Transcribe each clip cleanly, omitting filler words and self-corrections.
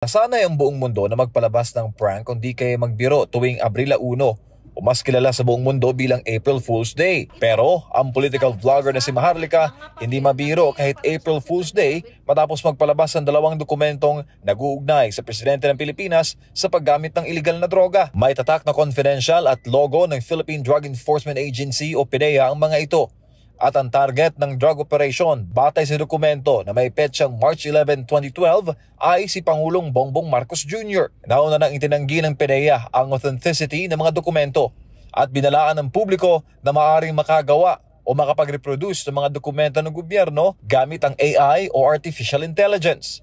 Nasanay ang buong mundo na magpalabas ng prank kundi kaya magbiro tuwing Abril 1 o mas kilala sa buong mundo bilang April Fool's Day. Pero ang political vlogger na si Maharlika hindi mabiro kahit April Fool's Day matapos magpalabas ng dalawang dokumentong nag-uugnay sa presidente ng Pilipinas sa paggamit ng iligal na droga. May tatak na confidential at logo ng Philippine Drug Enforcement Agency o PDEA ang mga ito. At ang target ng drug operation batay sa dokumento na may petsang March 11, 2012 ay si Pangulong Bongbong Marcos Jr. Nauna nang itinanggi ng PDEA ang authenticity ng mga dokumento at binalaan ng publiko na maaaring makagawa o makapag-reproduce ng mga dokumento ng gobyerno gamit ang AI o Artificial Intelligence.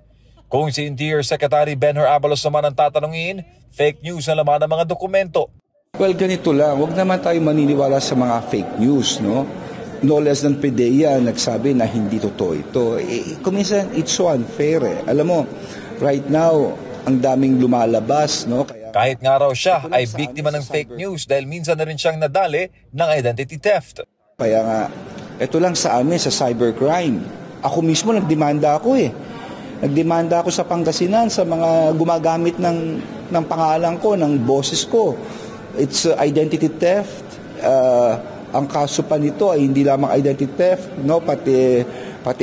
Kung si Interior Secretary Benhur Abalos naman ang tatanungin, fake news na laman ng mga dokumento. Well, ganito lang. Huwag naman tayo maniniwala sa mga fake news, no? No less than PDEA nagsabi na hindi totoo ito. Kuminsan, it's so unfair. Alam mo, right now, ang daming lumalabas, no? Kahit nga raw siya ay biktima ng fake news dahil minsan na rin siyang nadali ng identity theft. Kaya nga, ito lang sa amin, sa cybercrime. Ako mismo, nagdemanda ako eh. Nagdemanda ako sa Pangasinan sa mga gumagamit ng pangalan ko, ng boses ko. It's identity theft. Ang kaso pa nito ay hindi lamang identity theft, no, pati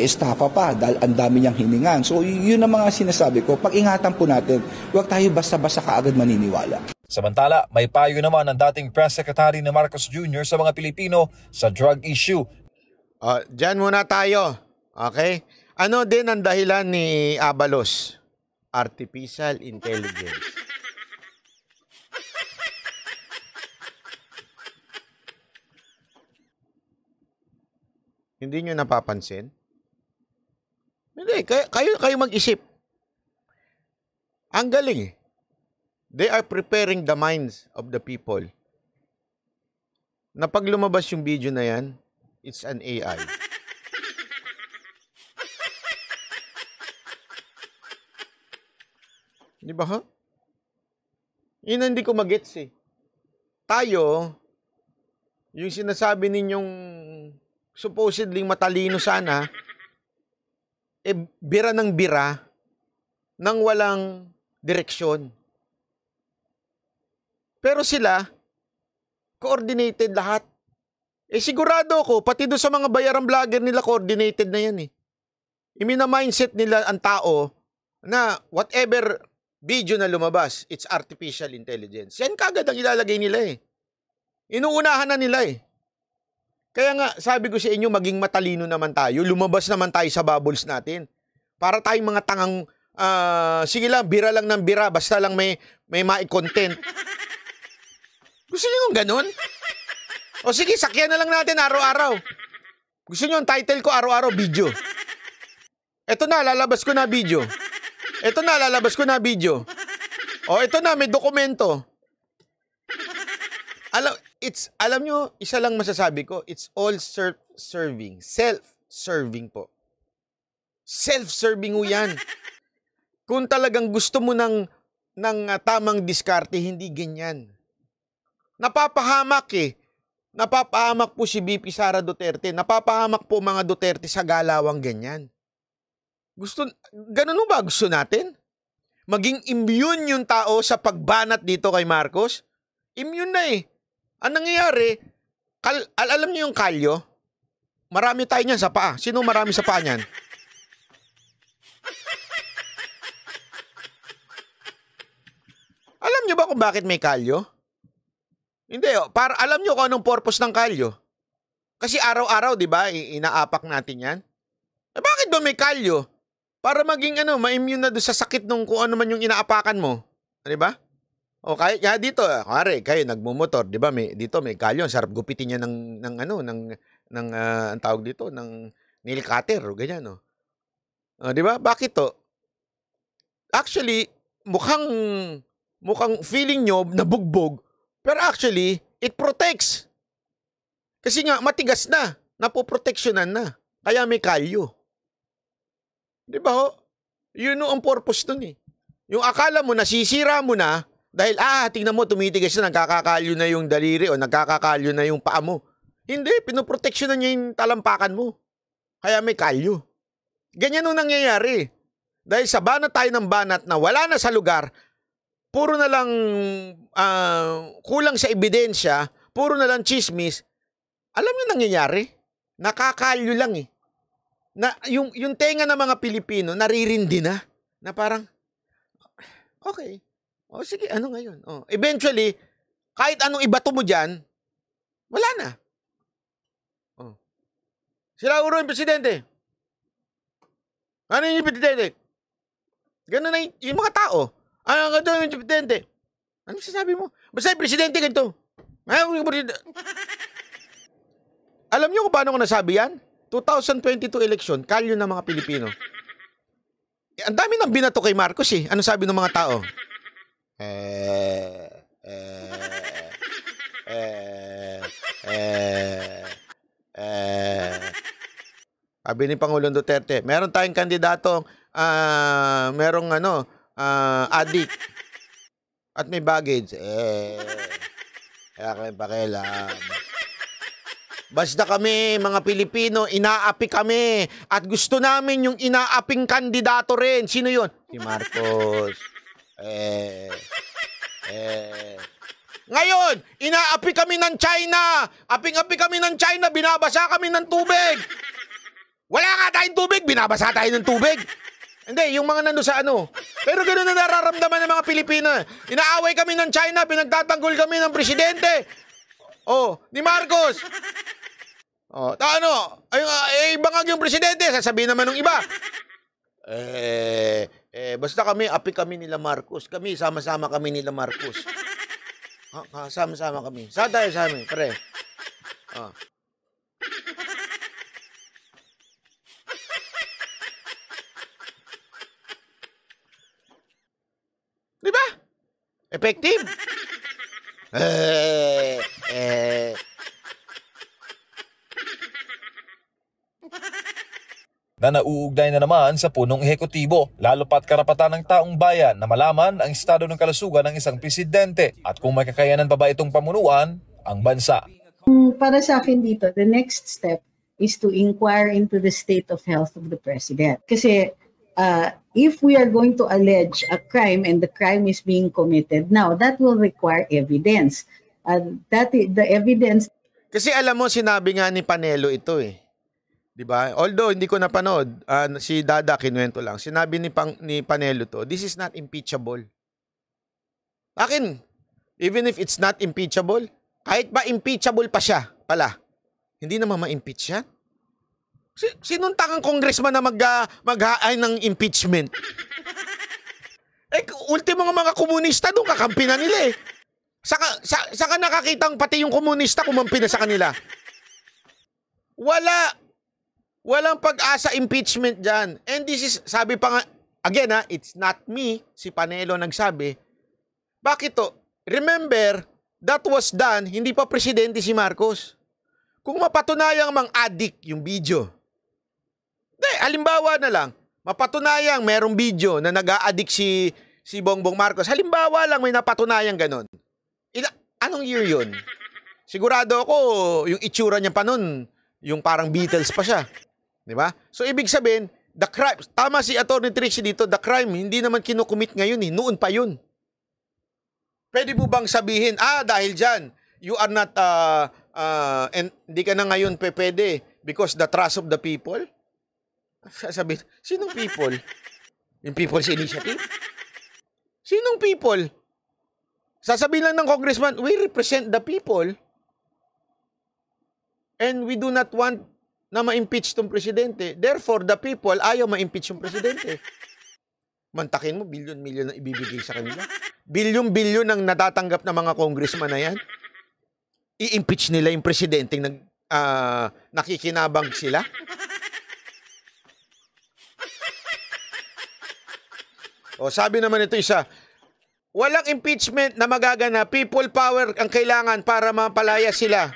estafa pa dahil ang dami niyang hiningan. So yun ang mga sinasabi ko. Pag-ingatan po natin, huwag tayo basta-basta kaagad maniniwala. Samantala, may payo naman ang dating Press Secretary na Marcos Jr. sa mga Pilipino sa drug issue. Diyan muna tayo. Okay? Ano din ang dahilan ni Abalos? Artificial intelligence. Hindi nyo napapansin? Hindi, kayo mag-isip. Ang galing eh. They are preparing the minds of the people. Na pag lumabas yung video na yan, it's an AI. Di ba ha? Yun hindi ko mag-gets eh. Tayo, yung sinasabi ninyong supposedly matalino sana, bira ng bira, nang walang direksyon. Pero sila, coordinated lahat. Sigurado ako, pati doon sa mga bayarang vlogger nila, coordinated na yan eh. Imina-mindset nila ang tao na whatever video na lumabas, it's artificial intelligence. Yan kagad ang ilalagay nila eh. Inuunahan na nila eh. Kaya nga, sabi ko sa inyo, maging matalino naman tayo. Lumabas naman tayo sa bubbles natin. Para tayong mga tangang, sige lang, bira lang ng bira, basta lang may ma-content. Gusto nyo nung ganun? O sige, sakyan na lang natin araw-araw. Gusto nyo ang title ko araw-araw, video. Eto na, lalabas ko na video. Eto na, lalabas ko na video. O, eto na, may dokumento. Alam nyo, isa lang masasabi ko, it's all self-serving. Self-serving po. Self-serving mo yan. Kung talagang gusto mo ng tamang diskarte, hindi ganyan. Napapahamak eh. Napapahamak po si VP Sara Duterte. Napapahamak po mga Duterte sa galawang ganyan. Ganun ba gusto natin? Maging immune yung tao sa pagbanat dito kay Marcos? Immune na eh. Ang nangyayari, alam niyo yung kalyo? Marami tayo niyan sa paa. Sino marami sa paa niyan? Alam niyo ba kung bakit may kalyo? Hindi, alam niyo kung anong purpose ng kalyo? Kasi araw-araw, di ba, inaapak natin yan? Bakit ba may kalyo? Para maging ma-immune na doon sa sakit nung kung ano man yung inaapakan mo. Di ba? O kaya dito, kare, kayo nagmumotor, 'di ba? Dito may kalyo, sarap gupitin niya ng ang tawag dito ng nail cutter o ganyan, no. 'Di ba? Bakit to? Actually, mukhang feeling nyo nabugbog, pero actually, it protects. Kasi nga matigas na, napoproteksyonan na. Kaya may kalyo. 'Di ba ho? Yun ang purpose nun eh. Yung akala mo nasisira mo na dahil, tingnan mo, tumitigas na, nagkakakalyo na yung daliri o nagkakakalyo na yung paa mo. Hindi, pinoproteksyonan niya yung talampakan mo. Kaya may kalyo. Ganyan nung nangyayari. Dahil sa banat tayo ng banat na wala na sa lugar, puro na lang kulang sa ebidensya, puro na lang chismis, alam niyo nangyayari? Nakakalyo lang eh. Na, yung tenga ng mga Pilipino, naririndi na. Na parang, okay. O sige, ano ngayon? O, eventually, kahit anong ibato mo dyan, wala na. O. Sila uro yung presidente. Ano yung presidente? Ganun na yung mga tao. Ano nga yung presidente? Ano sasabi mo? Basta yung presidente ganito. Alam niyo kung paano ko nasabi yan? 2022 election, kalyo ng mga Pilipino. Ang dami nang binato kay Marcos eh. Ano sabi ng mga tao? Sabi ni Pangulong Duterte, meron tayong kandidatong merong adik at may baggage. Kaya kami pakialam. Basta kami, mga Pilipino, inaapi kami. At gusto namin yung inaaping kandidato rin. Sino yun? Si Marcos. Ngayon, inaapi kami ng China. Aping-api kami ng China. Binabasa kami ng tubig. Wala nga tayong tubig. Binabasa tayo ng tubig. Hindi, yung mga nando sa ano. Pero ganoon na nararamdaman ng mga Pilipino. Inaaway kami ng China. Pinagtatanggol kami ng presidente. Oh, ni Marcos. Oh, ano? Ay, bangag yung presidente, sasabihin naman ng iba. Basta kami, api kami nila Marcos. Kami, sama-sama kami nila Marcos. Sama-sama kami. Saan tayo sa amin, pre? Di ba? Effective. Na nauugnay na naman sa punong ehekutibo, lalo pat karapatan ng taong bayan na malaman ang estado ng kalusugan ng isang presidente at kung may kakayanan pa ba itong pamunuan ang bansa. Para sa akin dito, the next step is to inquire into the state of health of the president. Kasi if we are going to allege a crime and the crime is being committed now, that will require evidence. The evidence. Kasi alam mo, sinabi nga ni Panelo ito eh. Diba? Although hindi ko napanood, si Dada kinuwento lang. Sinabi ni Panelo to, this is not impeachable. Akin, even if it's not impeachable, kahit ba impeachable pa siya pala, hindi naman ma-impeach yan. Sinong tangang congressman na mag-haay ng impeachment? Ultimo mga komunista doon, kakampi na nila eh. Saka nakakitang pati yung komunista kumampi na sa kanila. Walang pag-asa impeachment dyan. And this is, sabi pa nga, again it's not me, si Panelo nagsabi. Bakit to? Remember, that was done, hindi pa presidente si Marcos. Kung mapatunayang mang-addict yung video. Halimbawa na lang, mapatunayang merong video na nag-a-addict si Bongbong Marcos. Halimbawa lang may napatunayang ganon. Anong year yun? Sigurado ako, yung itsura niya pa nun, yung parang Beatles pa siya. Diba? So, ibig sabihin, the crime, tama si Atty. Trixie dito, the crime, hindi naman kinukumit ngayon eh, noon pa yun. Pwede mo bang sabihin, dahil dyan, you are not, and hindi ka na ngayon pwede because the trust of the people? Sasabihin, sinong people? Yung People's Initiative? Sinong people? Sasabihin lang ng congressman, we represent the people and we do not want na ma-impeach tong presidente. Therefore, the people ayaw ma-impeach yung presidente. Mantakin mo, bilyon-milyon ang ibibigay sa kanila. Bilyon-bilyon ang natatanggap ng mga congressman na yan. I-impeach nila yung presidente nakikinabang sila. O, sabi naman ito isa, walang impeachment na magaganap. People power ang kailangan para mapalaya sila.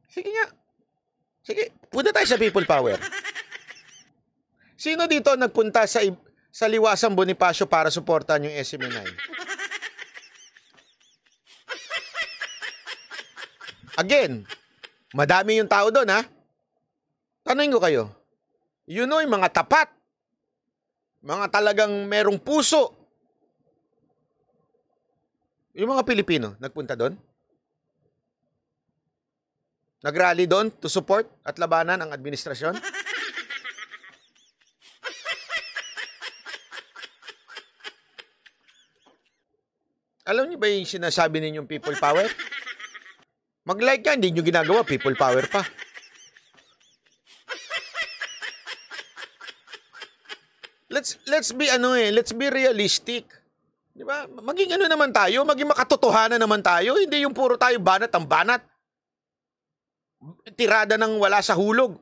Sige nga. Sige, punta tayo sa people power. Sino dito nagpunta sa Liwasang Bonifacio para suportahan yung SMNI? Again, madami yung tao doon ha. Tanungin ko kayo. You know yung mga tapat mga talagang merong puso. Yung mga Pilipino, nagpunta doon? Nagrally doon to support at labanan ang administrasyon? Alam niyo ba yung sinasabi ninyong people power? Mag-like ka, hindi nyo ginagawa, people power pa. Let's be realistic. Di ba? Maging ano naman tayo, maging makatotohanan naman tayo, hindi yung puro tayo banat ang banat. Tirada ng wala sa hulog.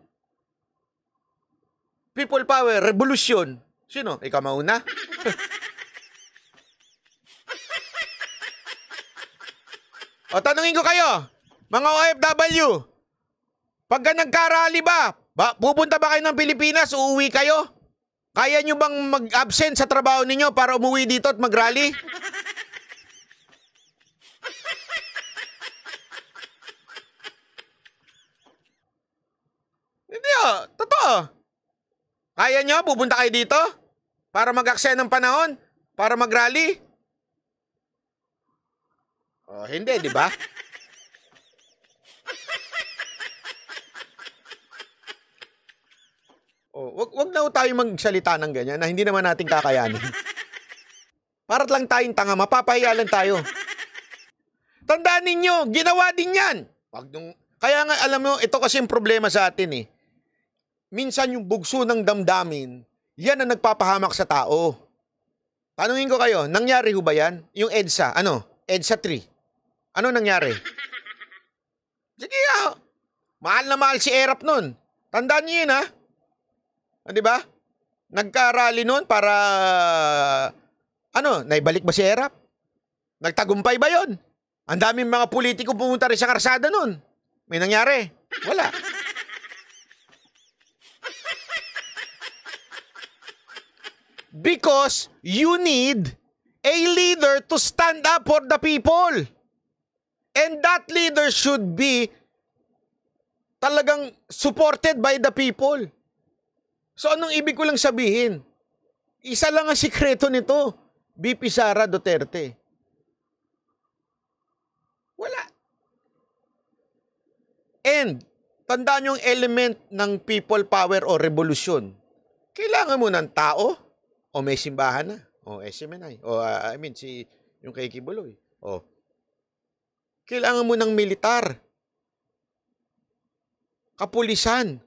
People power, revolusyon. Sino? Ikaw mauna? O tanungin ko kayo, mga OFW, pagka nagkarali ba, pupunta ba kayo ng Pilipinas, uuwi kayo? Kaya nyo bang mag-absent sa trabaho ninyo para umuwi dito at mag-rally? Hindi totoo. Kaya nyo, pupunta kayo dito para mag-aksaya ng panahon, para mag-rally? Oh, hindi, di ba? Oh, wag na tayo magsalita ng ganyan na hindi naman natin kakayanin. Para't lang tayong tanga, mapapahiya lang tayo. Tandaan ninyo, ginawa din yan. Kaya nga, alam mo, ito kasi yung problema sa atin eh. Minsan yung bugso ng damdamin, yan ang nagpapahamak sa tao. Tanungin ko kayo, nangyari ho ba yan? Yung EDSA, EDSA 3. Ano nangyari? Sige mahal na mahal si Erap nun. Tandaan niyo yun di ba? Nagka-rally nun para, naibalik ba si Erap? Nagtagumpay ba yon? Ang daming mga politiko pumunta rin sa karsada nun. May nangyari? Wala. Because you need a leader to stand up for the people. And that leader should be talagang supported by the people. So anong ibig ko lang sabihin? Isa lang ang sikreto nito, VP Sara Duterte. Wala. And, tandaan yung element ng people power o revolusyon. Kailangan mo ng tao o may simbahan na o SMNI o yung kay Kibuloy. Kailangan mo ng militar. Kapulisan.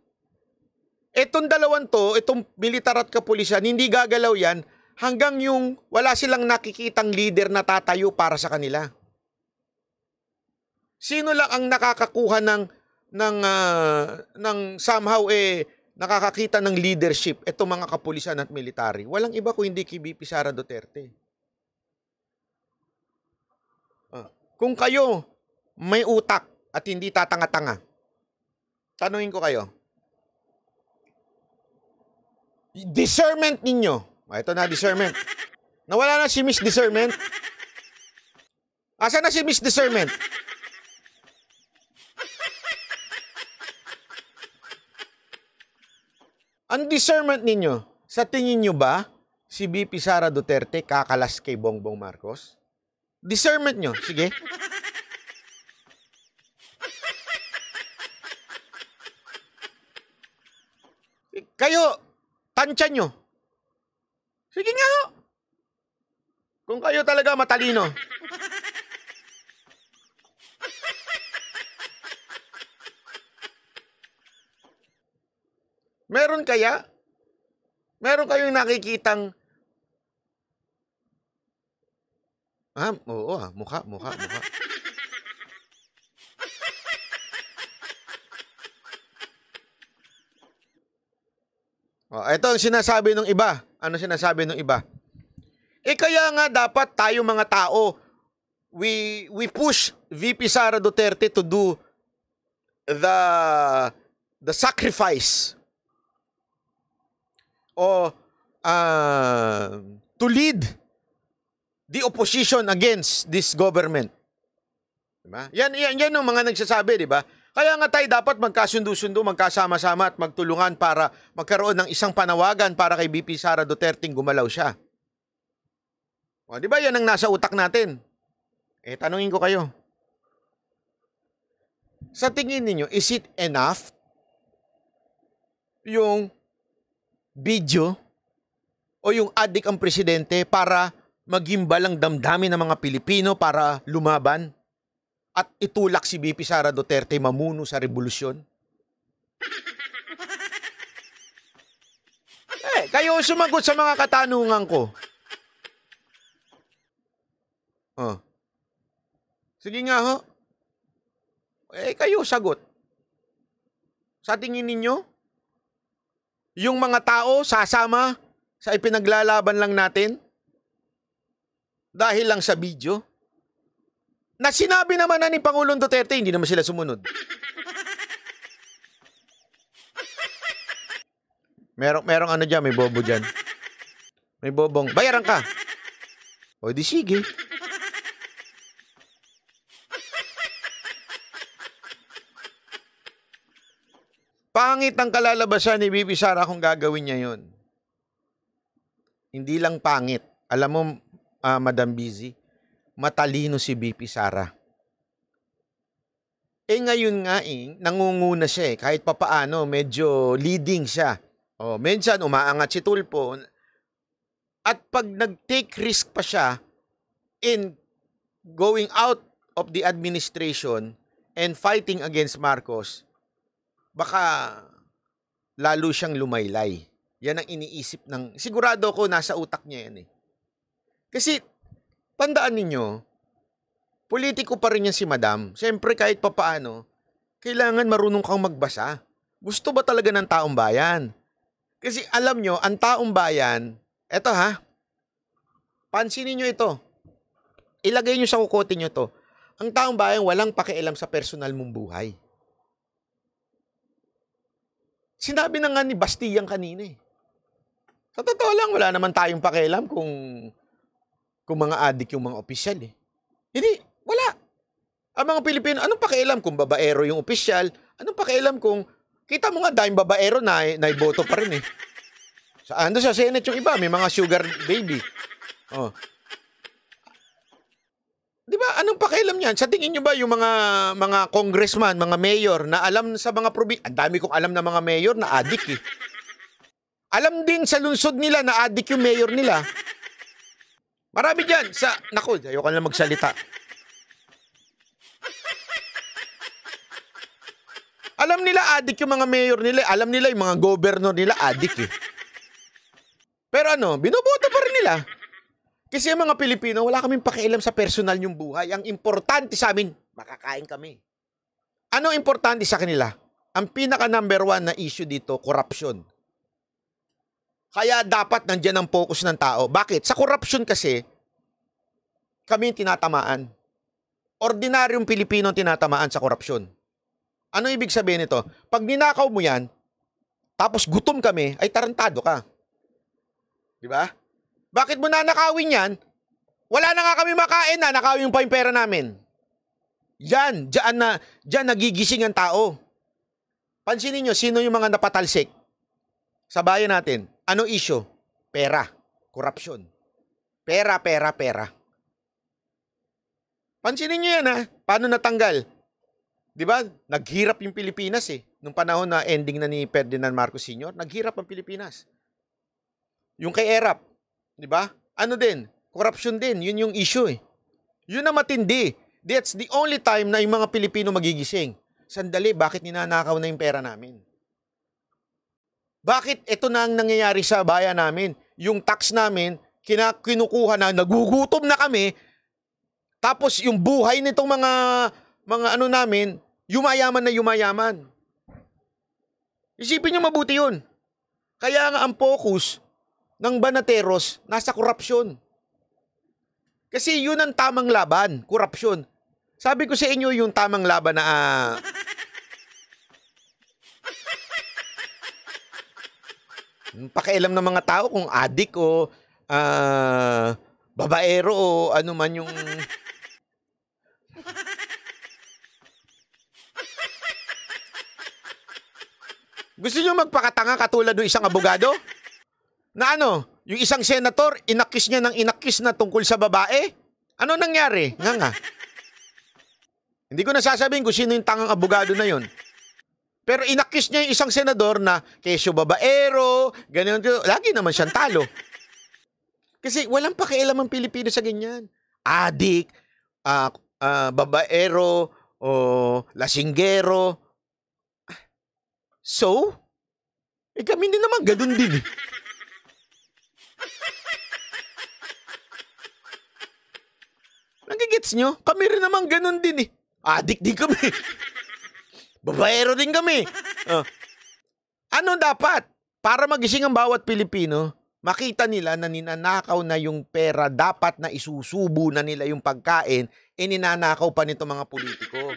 Etong dalawan to, itong militar at kapulisan, hindi gagalaw yan hanggang yung wala silang nakikitang leader na tatayo para sa kanila. Sino lang ang nakakakuha ng somehow nakakakita ng leadership itong mga kapulisan at military? Walang iba kung hindi kay VP Sara Duterte. Kung kayo may utak at hindi tatanga-tanga, tanungin ko kayo, discernment ninyo. Ito na, discernment. Nawala na si Miss Discernment. Asa na si Miss Discernment? Ang discernment ninyo, sa tingin nyo ba si VP Sara Duterte kakalas kay Bongbong Marcos? Discernment nyo, sige. Kayo, tansya nyo. Sige nga. Kung kayo talaga matalino. Meron kayong nakikitang mukha. Ito ang sinasabi ng iba. Ano sinasabi ng iba? Kaya nga dapat tayo mga tao, we push VP Sara Duterte to do the sacrifice o to lead the opposition against this government. Diba? Yan yung mga nagsasabi, di ba? Kaya nga tayo dapat magkasundo-sundo, magkasama-sama at magtulungan para magkaroon ng isang panawagan para kay VP Sara Duterte gumalaw siya. O, di ba yan ang nasa utak natin? Tanungin ko kayo. Sa tingin ninyo, is it enough yung video o yung adik ang presidente para magimbal ang damdamin ng mga Pilipino para lumaban at itulak si VP Sara Duterte mamuno sa revolusyon? Kayo sumagot sa mga katanungan ko. Sige nga ho. Kayo sagot. Sa tingin ninyo, yung mga tao sasama sa ipinaglalaban lang natin dahil lang sa video? Na sinabi naman na ni Pangulong Duterte, hindi naman sila sumunod. Merong ano dyan, may bobo dyan. May bobong, bayaran ka. O di sige. Pangit ang kalalabasan ni VP Sara kung gagawin niya yon. Hindi lang pangit. Alam mo, Madam Busy, matalino si VP Sara. Ngayon nga nangunguna siya kahit papaano, medyo leading siya. Minsan umaangat si Tulfo. At pag nag-take risk pa siya in going out of the administration and fighting against Marcos, baka lalo siyang lumaylay. Yan ang iniisip ng, sigurado ko nasa utak niya yan Kasi, tandaan ninyo, politiko pa rin yan si Madam. Siyempre kahit papaano, kailangan marunong kang magbasa. Gusto ba talaga ng taong bayan? Kasi alam nyo, ang taong bayan, eto pansinin nyo ito. Ilagay nyo sa kukote nyo to. Ang taong bayan walang pakialam sa personal mong buhay. Sinabi na nga ni Bastian kanina Sa totoo lang, wala naman tayong pakialam kung mga adik yung mga opisyal Hindi, wala. Ang mga Pilipino, anong pakialam kung babaero yung opisyal? Anong pakialam kung, kita mo nga dahil babaero na iboto pa rin Ando sa Senate yung iba, may mga sugar baby. Di ba? Anong pakialam niyan? Sa tingin nyo ba yung mga congressman, mga mayor na alam sa mga probinsya, ang dami kong alam na mga mayor na adik Alam din sa lungsod nila na adik yung mayor nila. Marami dyan naku, ayoko na magsalita. Alam nila adik yung mga mayor nila, alam nila yung mga governor nila adik Pero binoboto pa rin nila. Kasi ang mga Pilipino, wala kaming pakialam sa personal yung buhay. Ang importante sa amin, makakain kami. Ano importante sa kanila? Ang pinaka number 1 na issue dito, corruption. Kaya dapat nandiyan ang focus ng tao. Bakit? Sa corruption kasi, kami tinatamaan. Ordinaryong Pilipino tinatamaan sa corruption. Ano ibig sabihin nito? Pag ninakaw mo yan, tapos gutom kami, ay tarantado ka. Di ba? Bakit mo nanakawin yan? Wala na nga kami makain na, nakawin pa yung pera namin. Diyan nagigising ang tao. Pansinin nyo, sino yung mga napatalsik sa bayan natin? Ano issue? Pera. Corruption. Pera. Pansinin nyo yan Paano natanggal? Di ba? Naghirap yung Pilipinas Nung panahon na ending na ni Ferdinand Marcos Sr., naghirap ang Pilipinas. Yung kay ERAP, di ba? Ano din? Corruption din. Yun yung issue Yun ang matindi. That's the only time na yung mga Pilipino magigising. Sandali, bakit ninanakaw na yung pera namin? Bakit ito na ang nangyayari sa bayan namin? Yung tax namin, kinukuha na, nagugutom na kami, tapos yung buhay nitong mga namin, yumayaman na yumayaman. Isipin nyo mabuti yun. Kaya nga ang focus ng banateros nasa korupsyon. Kasi yun ang tamang laban, korupsyon. Sabi ko sa inyo yung tamang laban na pakialam ng mga tao kung adik o babaero o ano man yung Gusto nyo magpakatanga katulad ng isang abogado? Na ano, yung isang senator, inakis niya ng inakis na tungkol sa babae? Ano nangyari? Nga. Hindi ko nasasabihin kung sino yung tangang abogado na yon. Pero inakis niya yung isang senador na kesyo babaero, ganyan, lagi naman siyang talo. Kasi walang pakialam ang Pilipino sa ganyan. Adik, babaero, o lasinggero. So, kami din naman ganun din eh. Nagigets nyo? Kami rin naman ganun din eh. Adik din kami. Babaero din kami. Ano dapat? Para magising ang bawat Pilipino, makita nila na ninanakaw na yung pera, dapat na isusubo na nila yung pagkain, ninanakaw pa nito mga politiko.